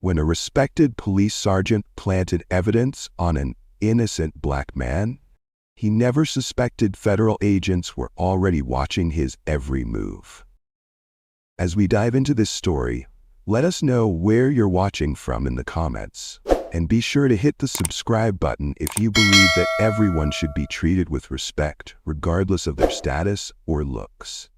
When a respected police sergeant planted evidence on an innocent black man, he never suspected federal agents were already watching his every move. As we dive into this story, let us know where you're watching from in the comments. And be sure to hit the subscribe button if you believe that everyone should be treated with respect, regardless of their status or looks.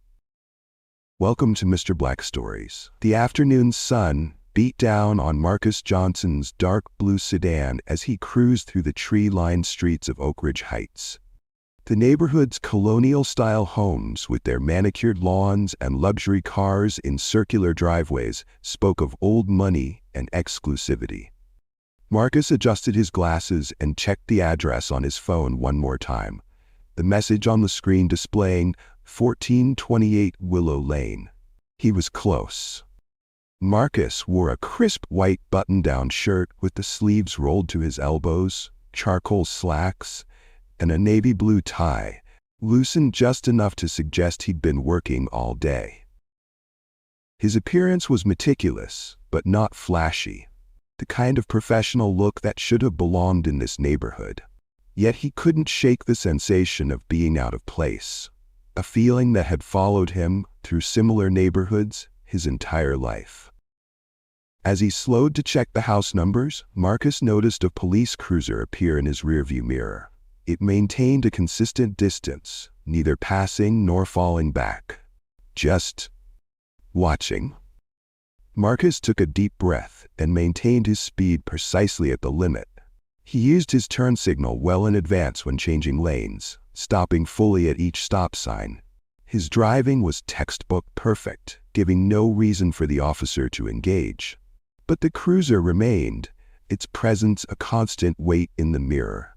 Welcome to Mr. Black Stories. The afternoon sun beat down on Marcus Johnson's dark blue sedan as he cruised through the tree-lined streets of Oak Ridge Heights. The neighborhood's colonial-style homes, with their manicured lawns and luxury cars in circular driveways, spoke of old money and exclusivity. Marcus adjusted his glasses and checked the address on his phone one more time, the message on the screen displaying 1428 Willow Lane. He was close. Marcus wore a crisp white button-down shirt with the sleeves rolled to his elbows, charcoal slacks, and a navy blue tie, loosened just enough to suggest he'd been working all day. His appearance was meticulous, but not flashy, the kind of professional look that should have belonged in this neighborhood. Yet he couldn't shake the sensation of being out of place, a feeling that had followed him through similar neighborhoods his entire life. As he slowed to check the house numbers, Marcus noticed a police cruiser appear in his rearview mirror. It maintained a consistent distance, neither passing nor falling back. Just watching. Marcus took a deep breath and maintained his speed precisely at the limit. He used his turn signal well in advance when changing lanes, stopping fully at each stop sign. His driving was textbook perfect, giving no reason for the officer to engage. But the cruiser remained, its presence a constant weight in the mirror.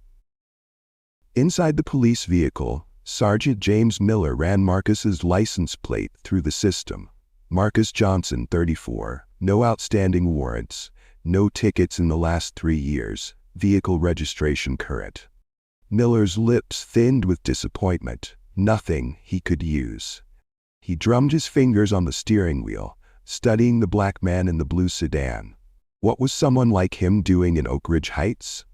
Inside the police vehicle, Sergeant James Miller ran Marcus's license plate through the system. Marcus Johnson, 34, no outstanding warrants, no tickets in the last 3 years, vehicle registration current. Miller's lips thinned with disappointment, nothing he could use. He drummed his fingers on the steering wheel, studying the black man in the blue sedan. What was someone like him doing in Oak Ridge Heights?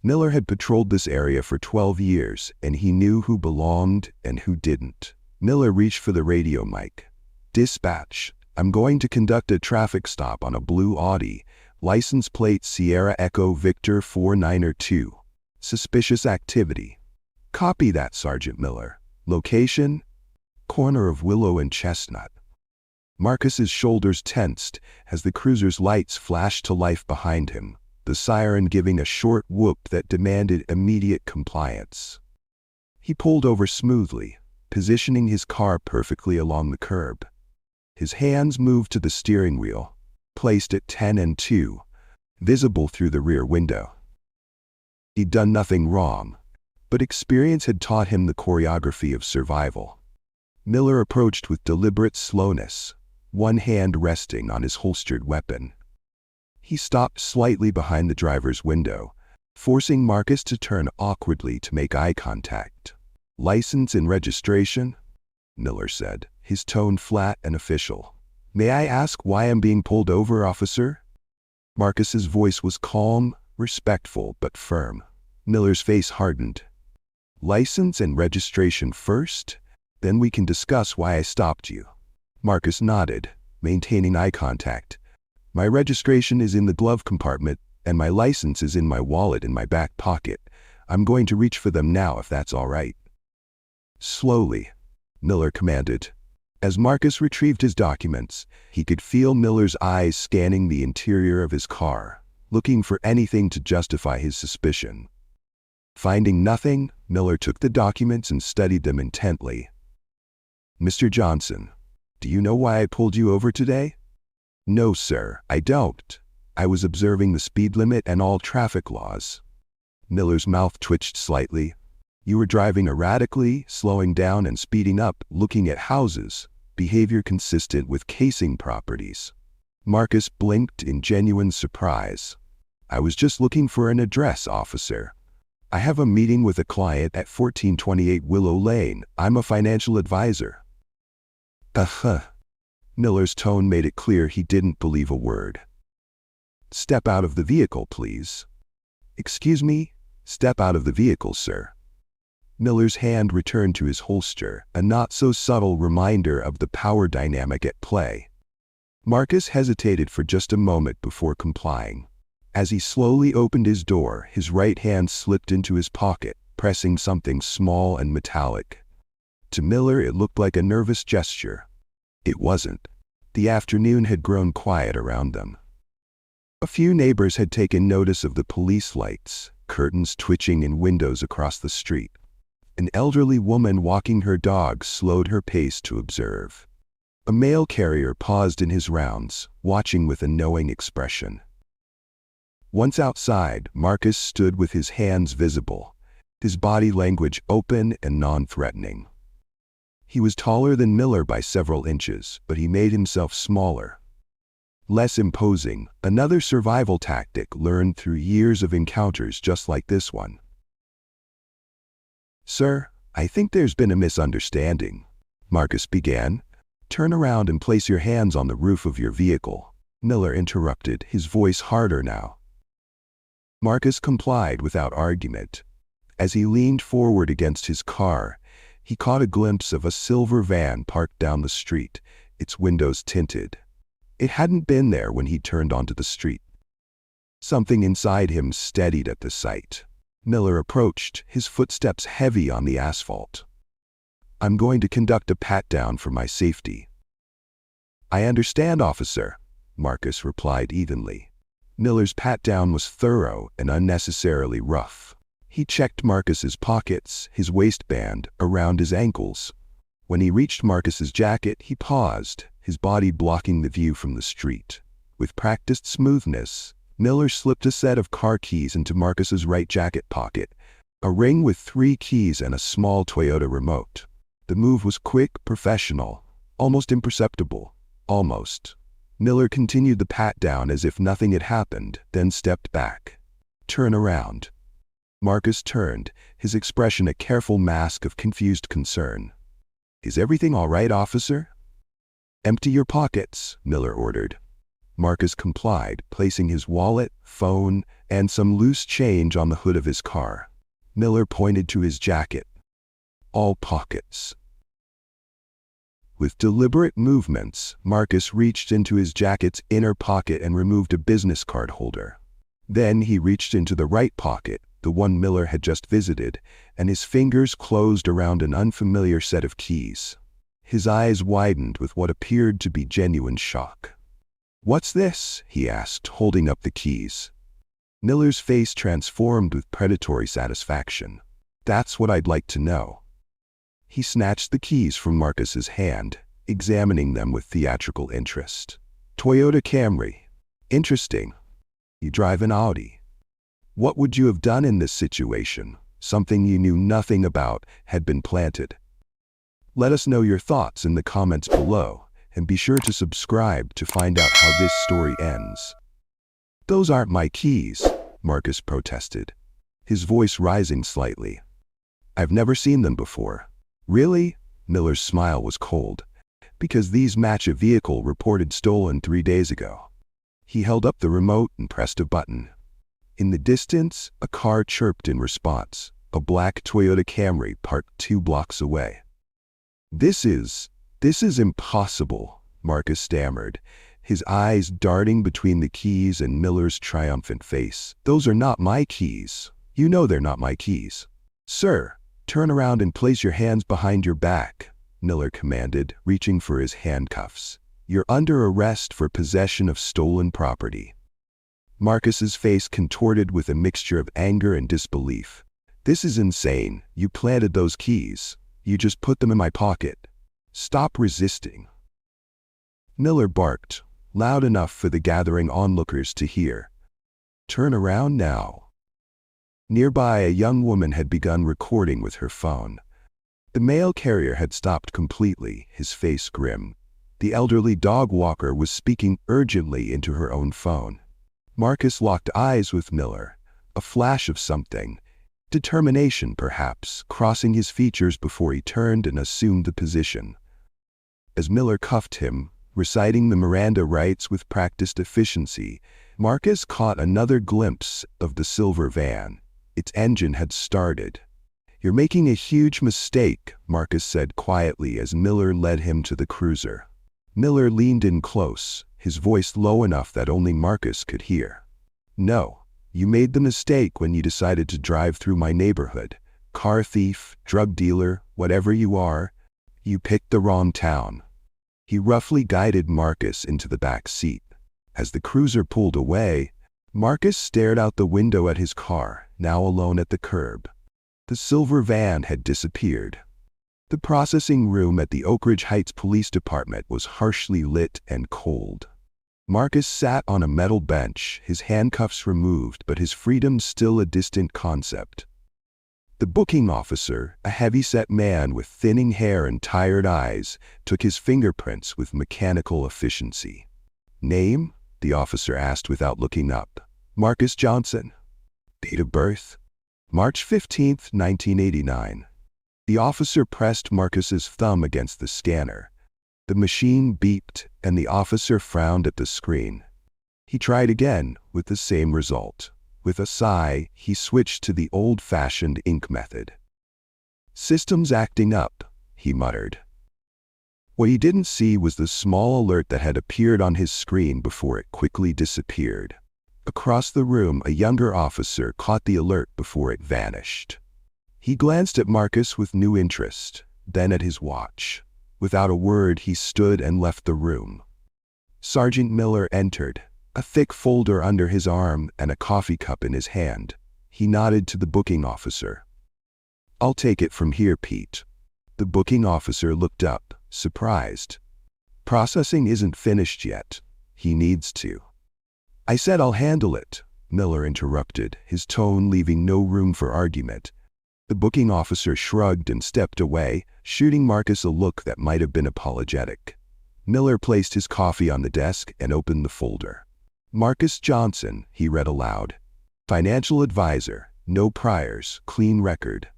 Miller had patrolled this area for 12 years, and he knew who belonged and who didn't. Miller reached for the radio mic. "Dispatch, I'm going to conduct a traffic stop on a blue Audi, license plate Sierra Echo Victor 4902. Suspicious activity." "Copy that, Sergeant Miller. Location? Corner of Willow and Chestnut." Marcus's shoulders tensed as the cruiser's lights flashed to life behind him, the siren giving a short whoop that demanded immediate compliance. He pulled over smoothly, positioning his car perfectly along the curb. His hands moved to the steering wheel, placed at 10 and 2, visible through the rear window. He'd done nothing wrong, but experience had taught him the choreography of survival. Miller approached with deliberate slowness, one hand resting on his holstered weapon. He stopped slightly behind the driver's window, forcing Marcus to turn awkwardly to make eye contact. "License and registration?" Miller said, his tone flat and official. "May I ask why I'm being pulled over, officer?" Marcus's voice was calm, respectful, but firm. Miller's face hardened. "License and registration first? Then we can discuss why I stopped you." Marcus nodded, maintaining eye contact. "My registration is in the glove compartment, and my license is in my wallet in my back pocket. I'm going to reach for them now if that's all right." "Slowly," Miller commanded. As Marcus retrieved his documents, he could feel Miller's eyes scanning the interior of his car, looking for anything to justify his suspicion. Finding nothing, Miller took the documents and studied them intently. "Mr. Johnson, do you know why I pulled you over today?" "No, sir, I don't. I was observing the speed limit and all traffic laws." Miller's mouth twitched slightly. "You were driving erratically, slowing down and speeding up, looking at houses, behavior consistent with casing properties." Marcus blinked in genuine surprise. "I was just looking for an address, officer. I have a meeting with a client at 1428 Willow Lane. I'm a financial advisor." Miller's tone made it clear he didn't believe a word. Step out of the vehicle, please." "Excuse me? Step out of the vehicle, sir." Miller's hand returned to his holster, a not-so-subtle reminder of the power dynamic at play. Marcus hesitated for just a moment before complying. As he slowly opened his door, his right hand slipped into his pocket, pressing something small and metallic. To Miller, it looked like a nervous gesture. It wasn't. The afternoon had grown quiet around them. A few neighbors had taken notice of the police lights, curtains twitching in windows across the street. An elderly woman walking her dog slowed her pace to observe. A mail carrier paused in his rounds, watching with a knowing expression. Once outside, Marcus stood with his hands visible, his body language open and non-threatening. He was taller than Miller by several inches, but he made himself smaller. Less imposing, another survival tactic learned through years of encounters just like this one. "Sir, I think there's been a misunderstanding," Marcus began. "Turn around and place your hands on the roof of your vehicle," Miller interrupted, his voice harder now. Marcus complied without argument. As he leaned forward against his car, he caught a glimpse of a silver van parked down the street, its windows tinted. It hadn't been there when he turned onto the street. Something inside him steadied at the sight. Miller approached, his footsteps heavy on the asphalt. "I'm going to conduct a pat-down for my safety." "I understand, officer," Marcus replied evenly. Miller's pat-down was thorough and unnecessarily rough. He checked Marcus's pockets, his waistband, around his ankles. When he reached Marcus's jacket, he paused, his body blocking the view from the street. With practiced smoothness, Miller slipped a set of car keys into Marcus's right jacket pocket, a ring with 3 keys and a small Toyota remote. The move was quick, professional, almost imperceptible. Almost. Miller continued the pat-down as if nothing had happened, then stepped back. "Turn around." Marcus turned, his expression a careful mask of confused concern. "Is everything all right, officer?" "Empty your pockets," Miller ordered. Marcus complied, placing his wallet, phone, and some loose change on the hood of his car. Miller pointed to his jacket. "All pockets." With deliberate movements, Marcus reached into his jacket's inner pocket and removed a business card holder. Then he reached into the right pocket, the one Miller had just visited, and his fingers closed around an unfamiliar set of keys. His eyes widened with what appeared to be genuine shock. "What's this?" he asked, holding up the keys. Miller's face transformed with predatory satisfaction. "That's what I'd like to know." He snatched the keys from Marcus's hand, examining them with theatrical interest. "Toyota Camry. Interesting. You drive an Audi. What would you have done in this situation? Something you knew nothing about had been planted." Let us know your thoughts in the comments below, and be sure to subscribe to find out how this story ends. "Those aren't my keys," Marcus protested, his voice rising slightly. "I've never seen them before." "Really?" Miller's smile was cold. "Because these match a vehicle reported stolen 3 days ago." He held up the remote and pressed a button. In the distance, a car chirped in response, a black Toyota Camry parked 2 blocks away. This is impossible," Marcus stammered, his eyes darting between the keys and Miller's triumphant face. "Those are not my keys. You know they're not my keys." "Sir, turn around and place your hands behind your back," Miller commanded, reaching for his handcuffs. "You're under arrest for possession of stolen property." Marcus's face contorted with a mixture of anger and disbelief. "This is insane. You planted those keys. You just put them in my pocket. Stop resisting." Miller barked, loud enough for the gathering onlookers to hear. "Turn around now." Nearby, a young woman had begun recording with her phone. The mail carrier had stopped completely, his face grim. The elderly dog walker was speaking urgently into her own phone. Marcus locked eyes with Miller, a flash of something, determination perhaps, crossing his features before he turned and assumed the position. As Miller cuffed him, reciting the Miranda rights with practiced efficiency, Marcus caught another glimpse of the silver van. Its engine had started. "You're making a huge mistake," Marcus said quietly as Miller led him to the cruiser. Miller leaned in close, his voice low enough that only Marcus could hear. "No, you made the mistake when you decided to drive through my neighborhood. Car thief, drug dealer, whatever you are, you picked the wrong town." He roughly guided Marcus into the back seat. As the cruiser pulled away, Marcus stared out the window at his car, now alone at the curb. The silver van had disappeared. The processing room at the Oak Ridge Heights Police Department was harshly lit and cold. Marcus sat on a metal bench, his handcuffs removed, but his freedom still a distant concept. The booking officer, a heavy-set man with thinning hair and tired eyes, took his fingerprints with mechanical efficiency. "Name?" the officer asked without looking up. "Marcus Johnson." "Date of birth?" "March 15th, 1989. The officer pressed Marcus's thumb against the scanner. The machine beeped, and the officer frowned at the screen. He tried again, with the same result. With a sigh, he switched to the old-fashioned ink method. "System's acting up," he muttered. What he didn't see was the small alert that had appeared on his screen before it quickly disappeared. Across the room, a younger officer caught the alert before it vanished. He glanced at Marcus with new interest, then at his watch. Without a word, he stood and left the room. Sergeant Miller entered, a thick folder under his arm and a coffee cup in his hand. He nodded to the booking officer. "I'll take it from here, Pete." The booking officer looked up, surprised. "Processing isn't finished yet. He needs to." "I said I'll handle it," Miller interrupted, his tone leaving no room for argument. The booking officer shrugged and stepped away, shooting Marcus a look that might have been apologetic. Miller placed his coffee on the desk and opened the folder. "Marcus Johnson," he read aloud. "Financial advisor, no priors, clean record."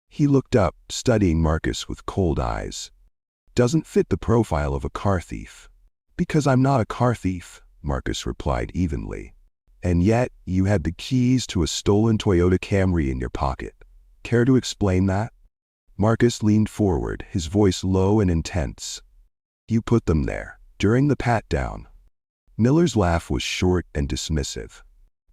He looked up, studying Marcus with cold eyes. "Doesn't fit the profile of a car thief." "Because I'm not a car thief," Marcus replied evenly. "And yet, you had the keys to a stolen Toyota Camry in your pocket. Care to explain that?" Marcus leaned forward, his voice low and intense. "You put them there, during the pat-down." Miller's laugh was short and dismissive.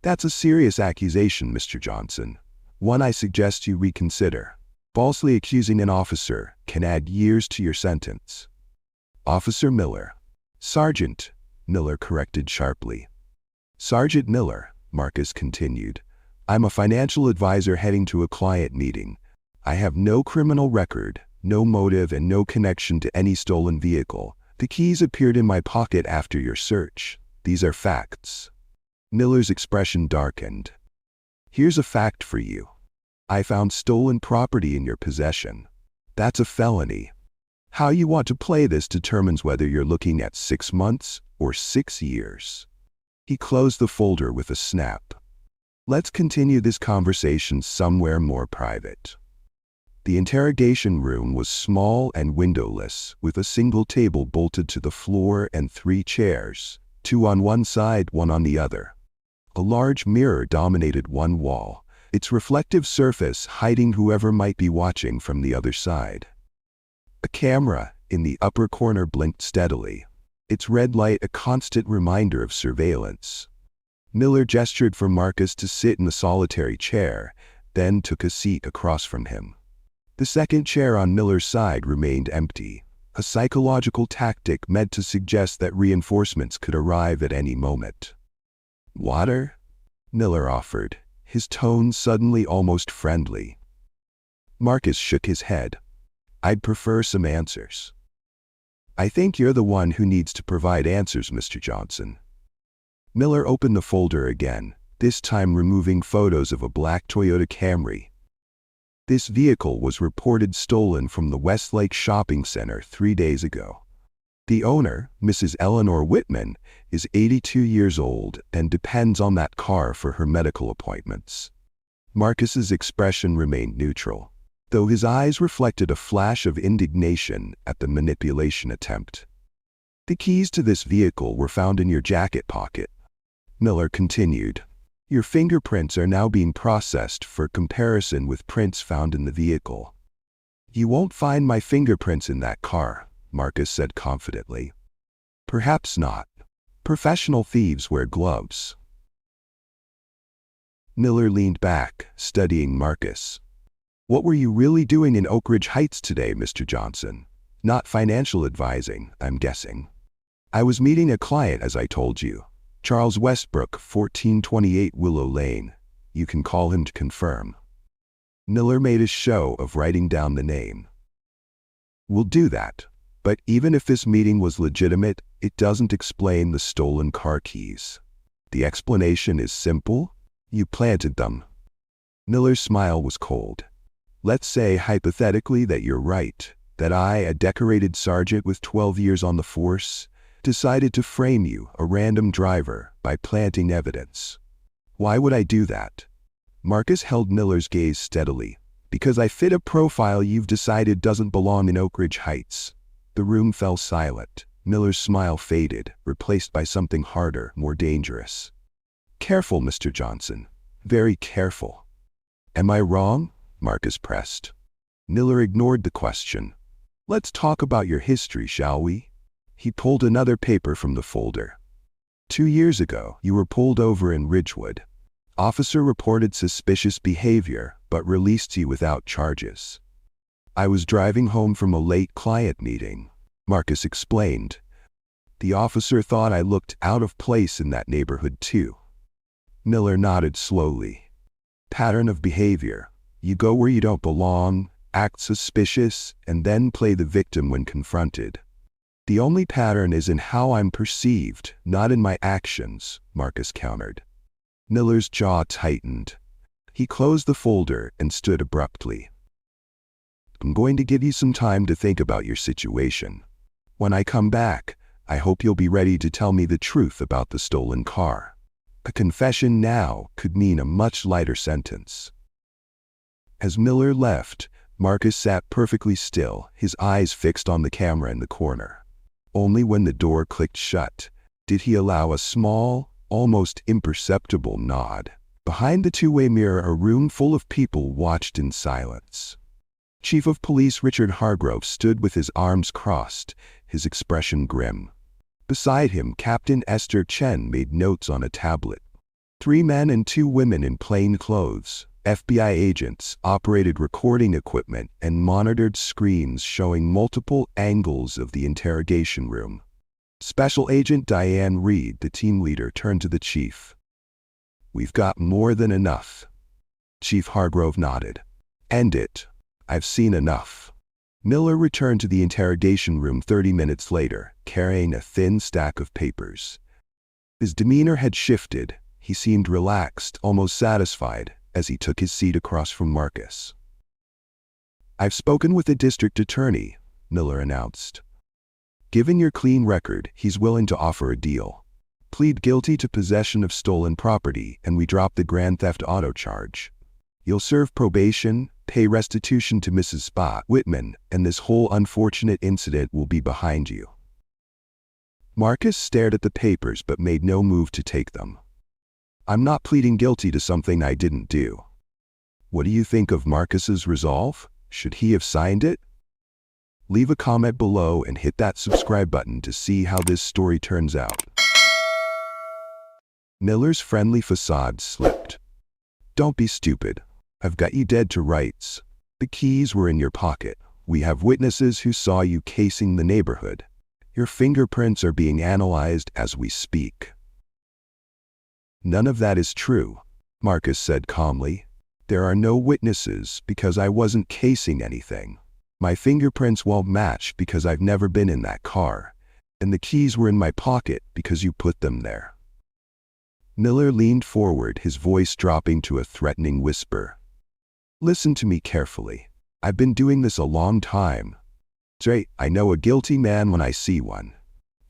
"That's a serious accusation, Mr. Johnson. One I suggest you reconsider. Falsely accusing an officer can add years to your sentence." "Officer Miller." "Sergeant," Miller corrected sharply. "Sergeant Miller," Marcus continued. "I'm a financial advisor heading to a client meeting. I have no criminal record, no motive, and no connection to any stolen vehicle. The keys appeared in my pocket after your search. These are facts." Miller's expression darkened. "Here's a fact for you. I found stolen property in your possession. That's a felony. How you want to play this determines whether you're looking at 6 months or 6 years." He closed the folder with a snap. "Let's continue this conversation somewhere more private." The interrogation room was small and windowless, with a single table bolted to the floor and 3 chairs, 2 on one side, 1 on the other. A large mirror dominated one wall, its reflective surface hiding whoever might be watching from the other side. A camera in the upper corner blinked steadily, its red light a constant reminder of surveillance. Miller gestured for Marcus to sit in the solitary chair, then took a seat across from him. The second chair on Miller's side remained empty, a psychological tactic meant to suggest that reinforcements could arrive at any moment. "Water?" Miller offered, his tone suddenly almost friendly. Marcus shook his head. "I'd prefer some answers." "I think you're the one who needs to provide answers, Mr. Johnson." Miller opened the folder again, this time removing photos of a black Toyota Camry. This vehicle was reported stolen from the Westlake Shopping Center 3 days ago. The owner, Mrs. Eleanor Whitman, is 82 years old and depends on that car for her medical appointments. Marcus's expression remained neutral, though his eyes reflected a flash of indignation at the manipulation attempt. "The keys to this vehicle were found in your jacket pocket." Miller continued. Your fingerprints are now being processed for comparison with prints found in the vehicle. You won't find my fingerprints in that car, Marcus said confidently. Perhaps not. Professional thieves wear gloves. Miller leaned back, studying Marcus. What were you really doing in Oak Ridge Heights today, Mr. Johnson? Not financial advising, I'm guessing. I was meeting a client, as I told you. Charles Westbrook, 1428 Willow Lane. You can call him to confirm. Miller made a show of writing down the name. We'll do that. But even if this meeting was legitimate, it doesn't explain the stolen car keys. The explanation is simple. You planted them. Miller's smile was cold. Let's say hypothetically that you're right, that I, a decorated sergeant with 12 years on the force, decided to frame you, a random driver, by planting evidence. Why would I do that? Marcus held Miller's gaze steadily. Because I fit a profile you've decided doesn't belong in Oak Ridge Heights. The room fell silent. Miller's smile faded, replaced by something harder, more dangerous. Careful, Mr. Johnson. Very careful. Am I wrong? Marcus pressed. Miller ignored the question. Let's talk about your history, shall we? He pulled another paper from the folder. 2 years ago, you were pulled over in Ridgewood. Officer reported suspicious behavior, but released you without charges. I was driving home from a late client meeting, Marcus explained. The officer thought I looked out of place in that neighborhood too. Miller nodded slowly. Pattern of behavior. You go where you don't belong, act suspicious, and then play the victim when confronted. The only pattern is in how I'm perceived, not in my actions, Marcus countered. Miller's jaw tightened. He closed the folder and stood abruptly. I'm going to give you some time to think about your situation. When I come back, I hope you'll be ready to tell me the truth about the stolen car. A confession now could mean a much lighter sentence. As Miller left, Marcus sat perfectly still, his eyes fixed on the camera in the corner. Only when the door clicked shut did he allow a small, almost imperceptible nod. Behind the two-way mirror, a room full of people watched in silence. Chief of Police Richard Hargrove stood with his arms crossed, his expression grim. Beside him, Captain Esther Chen made notes on a tablet. 3 men and 2 women in plain clothes, FBI agents, operated recording equipment and monitored screens showing multiple angles of the interrogation room. Special Agent Diane Reed, the team leader, turned to the chief. We've got more than enough. Chief Hargrove nodded. End it. I've seen enough. Miller returned to the interrogation room 30 minutes later, carrying a thin stack of papers. His demeanor had shifted. He seemed relaxed, almost satisfied, as he took his seat across from Marcus. I've spoken with the district attorney, Miller announced. Given your clean record, he's willing to offer a deal. Plead guilty to possession of stolen property, and we drop the grand theft auto charge. You'll serve probation, pay restitution to Mrs. Spot Whitman, and this whole unfortunate incident will be behind you. Marcus stared at the papers but made no move to take them. I'm not pleading guilty to something I didn't do. What do you think of Marcus's resolve? Should he have signed it? Leave a comment below and hit that subscribe button to see how this story turns out. Miller's friendly facade slipped. Don't be stupid. I've got you dead to rights. The keys were in your pocket. We have witnesses who saw you casing the neighborhood. Your fingerprints are being analyzed as we speak. None of that is true, Marcus said calmly. There are no witnesses because I wasn't casing anything. My fingerprints won't match because I've never been in that car, and the keys were in my pocket because you put them there. Miller leaned forward, his voice dropping to a threatening whisper. Listen to me carefully. I've been doing this a long time. Straight, I know a guilty man when I see one.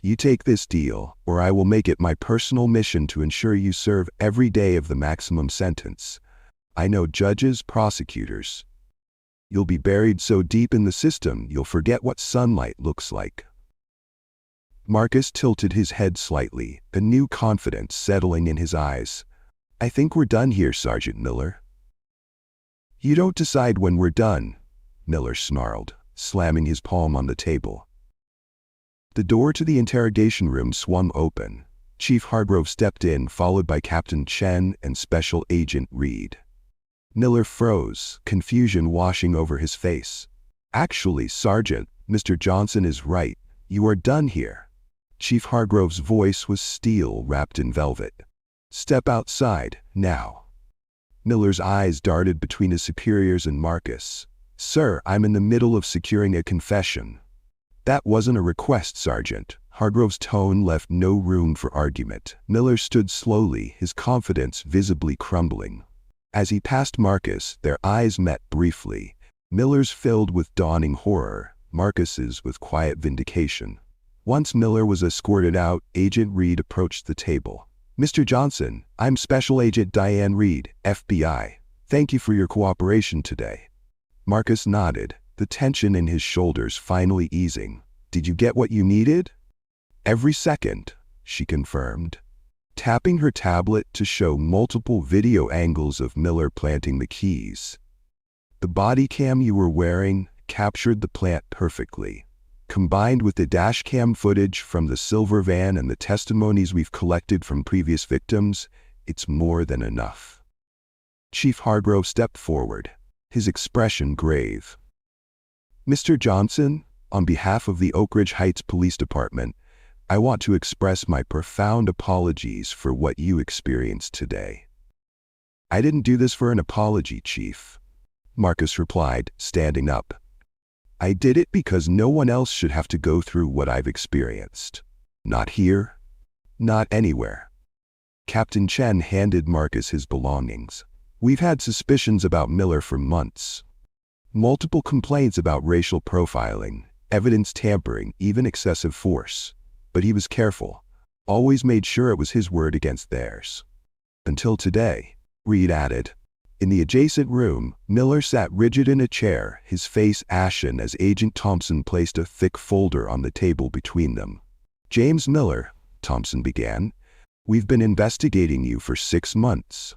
You take this deal, or I will make it my personal mission to ensure you serve every day of the maximum sentence. I know judges, prosecutors. You'll be buried so deep in the system, you'll forget what sunlight looks like. Marcus tilted his head slightly, a new confidence settling in his eyes. "I think we're done here, Sergeant Miller." "You don't decide when we're done," Miller snarled, slamming his palm on the table. The door to the interrogation room swung open. Chief Hargrove stepped in, followed by Captain Chen and Special Agent Reed. Miller froze, confusion washing over his face. "Actually, Sergeant, Mr. Johnson is right. You are done here." Chief Hargrove's voice was steel wrapped in velvet. "Step outside, now." Miller's eyes darted between his superiors and Marcus. "Sir, I'm in the middle of securing a confession." "That wasn't a request, Sergeant." Hargrove's tone left no room for argument. Miller stood slowly, his confidence visibly crumbling. As he passed Marcus, their eyes met briefly. Miller's filled with dawning horror, Marcus's with quiet vindication. Once Miller was escorted out, Agent Reed approached the table. "Mr. Johnson, I'm Special Agent Diane Reed, FBI. Thank you for your cooperation today." Marcus nodded, the tension in his shoulders finally easing. "Did you get what you needed?" "Every second," she confirmed, tapping her tablet to show multiple video angles of Miller planting the keys. "The body cam you were wearing captured the plant perfectly. Combined with the dash cam footage from the silver van and the testimonies we've collected from previous victims, it's more than enough." Chief Hargrove stepped forward, his expression grave. "Mr. Johnson, on behalf of the Oak Ridge Heights Police Department, I want to express my profound apologies for what you experienced today." "I didn't do this for an apology, Chief," Marcus replied, standing up. "I did it because no one else should have to go through what I've experienced. Not here, not anywhere." Captain Chen handed Marcus his belongings. "We've had suspicions about Miller for months. Multiple complaints about racial profiling, evidence tampering, even excessive force. But he was careful, always made sure it was his word against theirs. Until today," Reed added. In the adjacent room, Miller sat rigid in a chair, his face ashen as Agent Thompson placed a thick folder on the table between them. "James Miller," Thompson began, "we've been investigating you for 6 months.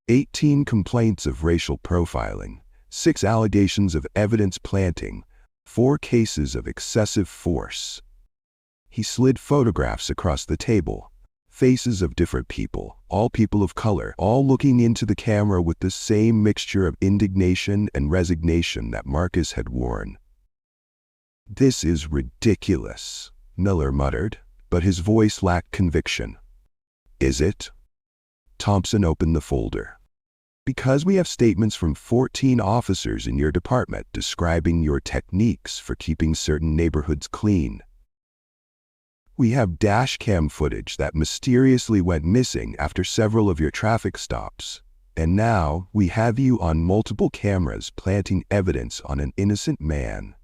18 complaints of racial profiling, 6 allegations of evidence planting, 4 cases of excessive force." He slid photographs across the table. Faces of different people, all people of color, all looking into the camera with the same mixture of indignation and resignation that Marcus had worn. "This is ridiculous," Miller muttered, but his voice lacked conviction. "Is it?" Thompson opened the folder. "Because we have statements from 14 officers in your department describing your techniques for keeping certain neighborhoods clean. We have dash cam footage that mysteriously went missing after several of your traffic stops. And now we have you on multiple cameras planting evidence on an innocent man."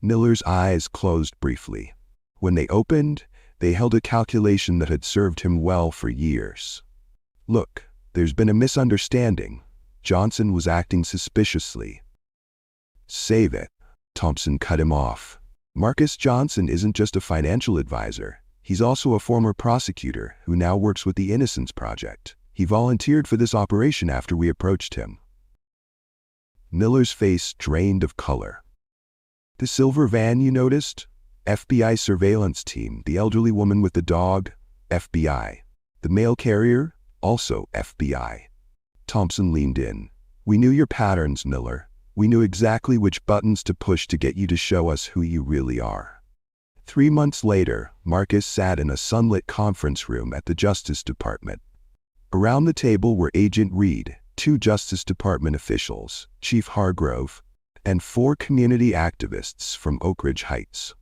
Miller's eyes closed briefly. When they opened, they held a calculation that had served him well for years. "Look, there's been a misunderstanding." Johnson was acting suspiciously. "Save it," Thompson cut him off. "Marcus Johnson isn't just a financial advisor. He's also a former prosecutor who now works with the Innocence Project. He volunteered for this operation after we approached him." Miller's face drained of color. "The silver van you noticed? FBI surveillance team. The elderly woman with the dog? FBI. The mail carrier? Also FBI." Thompson leaned in. "We knew your patterns, Miller. We knew exactly which buttons to push to get you to show us who you really are." 3 months later, Marcus sat in a sunlit conference room at the Justice Department. Around the table were Agent Reed, 2 Justice Department officials, Chief Hargrove, and 4 community activists from Oak Ridge Heights.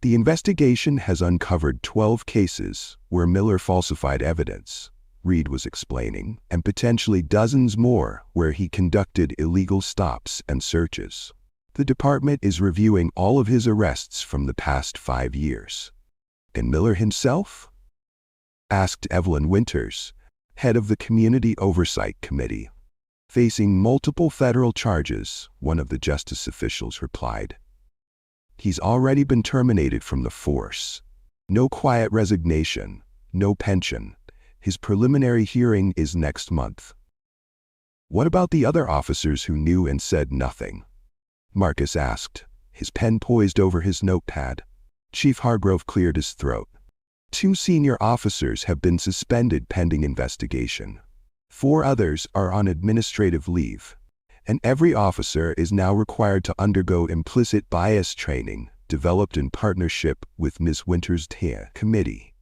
"The investigation has uncovered 12 cases where Miller falsified evidence," Reed was explaining, "and potentially dozens more where he conducted illegal stops and searches. The department is reviewing all of his arrests from the past 5 years." "And Miller himself?" asked Evelyn Winters, head of the Community Oversight Committee. "Facing multiple federal charges," one of the justice officials replied. "He's already been terminated from the force." No quiet resignation, no pension. His preliminary hearing is next month. What about the other officers who knew and said nothing? Marcus asked, his pen poised over his notepad. Chief Hargrove cleared his throat. 2 senior officers have been suspended pending investigation. 4 others are on administrative leave. And every officer is now required to undergo implicit bias training, developed in partnership with Ms. Winter's TIA committee.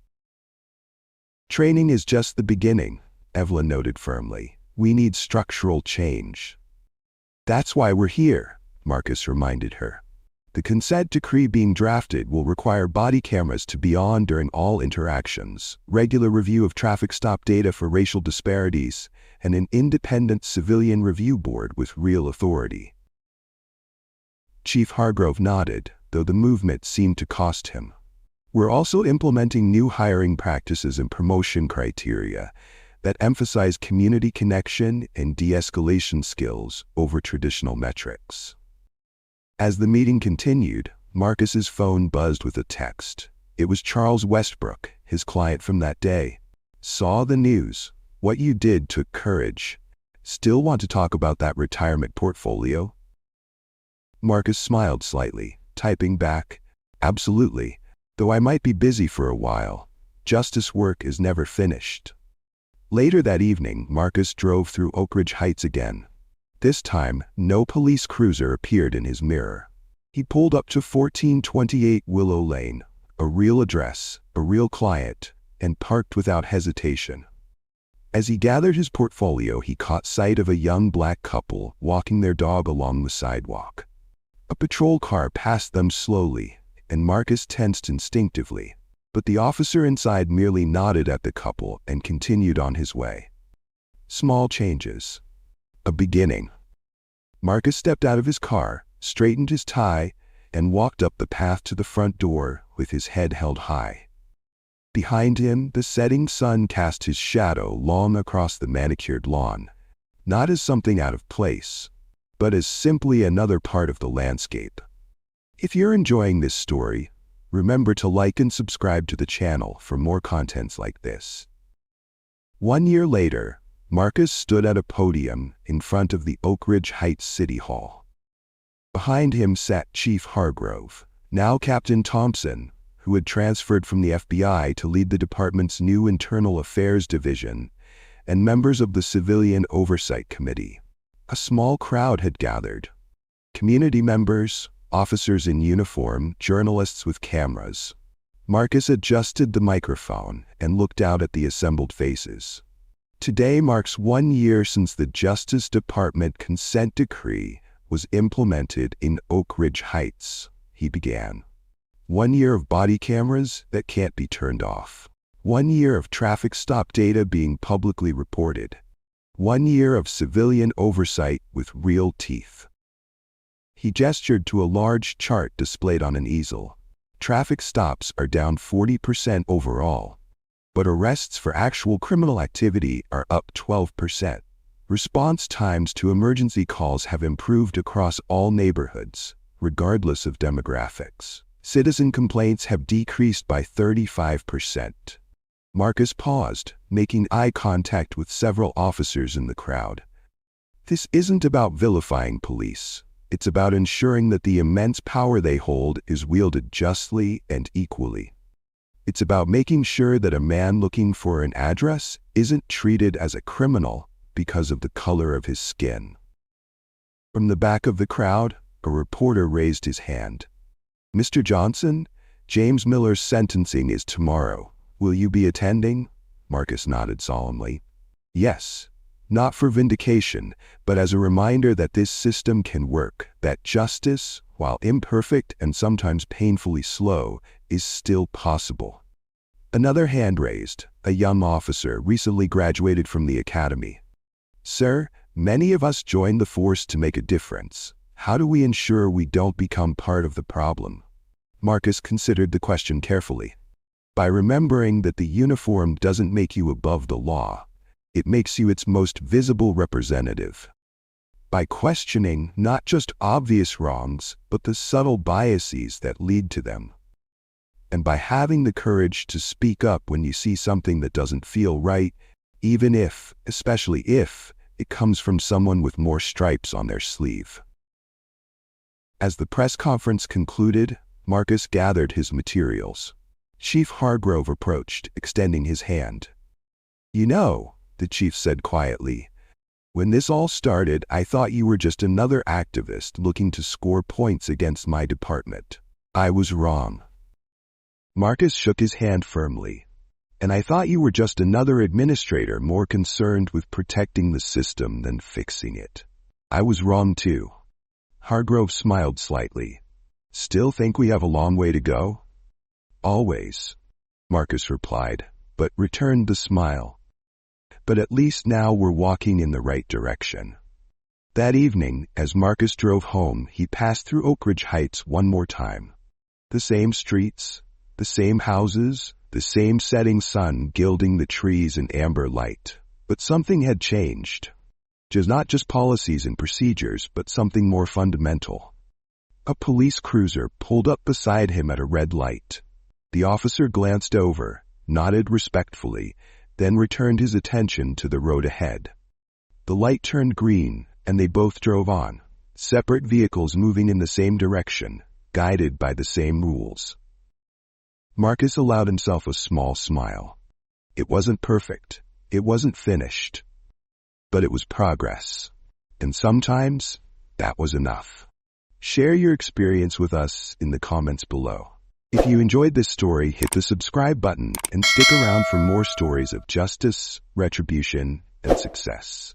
Training is just the beginning, Evelyn noted firmly. We need structural change. That's why we're here, Marcus reminded her. The consent decree being drafted will require body cameras to be on during all interactions, regular review of traffic stop data for racial disparities, and an independent civilian review board with real authority. Chief Hargrove nodded, though the movement seemed to cost him. We're also implementing new hiring practices and promotion criteria that emphasize community connection and de-escalation skills over traditional metrics. As the meeting continued, Marcus's phone buzzed with a text. It was Charles Westbrook, his client from that day. Saw the news. What you did took courage. Still want to talk about that retirement portfolio? Marcus smiled slightly, typing back, absolutely, though I might be busy for a while. Justice work is never finished. Later that evening, Marcus drove through Oak Ridge Heights again. This time, no police cruiser appeared in his mirror. He pulled up to 1428 Willow Lane, a real address, a real client, and parked without hesitation. As he gathered his portfolio, he caught sight of a young black couple walking their dog along the sidewalk. A patrol car passed them slowly, and Marcus tensed instinctively, but the officer inside merely nodded at the couple and continued on his way. Small changes. A beginning. Marcus stepped out of his car, straightened his tie, and walked up the path to the front door with his head held high. Behind him, the setting sun cast his shadow long across the manicured lawn, not as something out of place, but as simply another part of the landscape. If you're enjoying this story, remember to like and subscribe to the channel for more contents like this. 1 year later, Marcus stood at a podium in front of the Oak Ridge Heights City Hall. Behind him sat Chief Hargrove, now Captain Thompson, who had transferred from the FBI to lead the department's new Internal Affairs Division, and members of the Civilian Oversight Committee. A small crowd had gathered. Community members, officers in uniform, journalists with cameras. Marcus adjusted the microphone and looked out at the assembled faces. Today marks 1 year since the Justice Department consent decree was implemented in Oak Ridge Heights, he began. 1 year of body cameras that can't be turned off. 1 year of traffic stop data being publicly reported. 1 year of civilian oversight with real teeth. He gestured to a large chart displayed on an easel. Traffic stops are down 40% overall, but arrests for actual criminal activity are up 12%. Response times to emergency calls have improved across all neighborhoods, regardless of demographics. Citizen complaints have decreased by 35%. Marcus paused, making eye contact with several officers in the crowd. This isn't about vilifying police. It's about ensuring that the immense power they hold is wielded justly and equally. It's about making sure that a man looking for an address isn't treated as a criminal because of the color of his skin. From the back of the crowd, a reporter raised his hand. Mr. Johnson, James Miller's sentencing is tomorrow. Will you be attending? Marcus nodded solemnly. Yes, not for vindication, but as a reminder that this system can work, that justice, while imperfect and sometimes painfully slow, is still possible. Another hand raised, a young officer recently graduated from the academy. Sir, many of us joined the force to make a difference. How do we ensure we don't become part of the problem? Marcus considered the question carefully. By remembering that the uniform doesn't make you above the law, it makes you its most visible representative. By questioning not just obvious wrongs, but the subtle biases that lead to them. and by having the courage to speak up when you see something that doesn't feel right, even if, especially if, it comes from someone with more stripes on their sleeve. As the press conference concluded, Marcus gathered his materials. Chief Hargrove approached, extending his hand. "You know," the chief said quietly, "when this all started, I thought you were just another activist looking to score points against my department. I was wrong." Marcus shook his hand firmly. "And I thought you were just another administrator more concerned with protecting the system than fixing it. I was wrong too." Hargrove smiled slightly. "Still think we have a long way to go?" "Always," Marcus replied, but returned the smile. "But at least now we're walking in the right direction." That evening, as Marcus drove home, he passed through Oak Ridge Heights one more time. The same streets, the same houses, the same setting sun gilding the trees in amber light. But something had changed. Not just policies and procedures, but something more fundamental. A police cruiser pulled up beside him at a red light. The officer glanced over, nodded respectfully, then returned his attention to the road ahead. The light turned green, and they both drove on, separate vehicles moving in the same direction, guided by the same rules. Marcus allowed himself a small smile. It wasn't perfect. It wasn't finished. But it was progress. And sometimes, that was enough. Share your experience with us in the comments below. If you enjoyed this story, hit the subscribe button and stick around for more stories of justice, retribution, and success.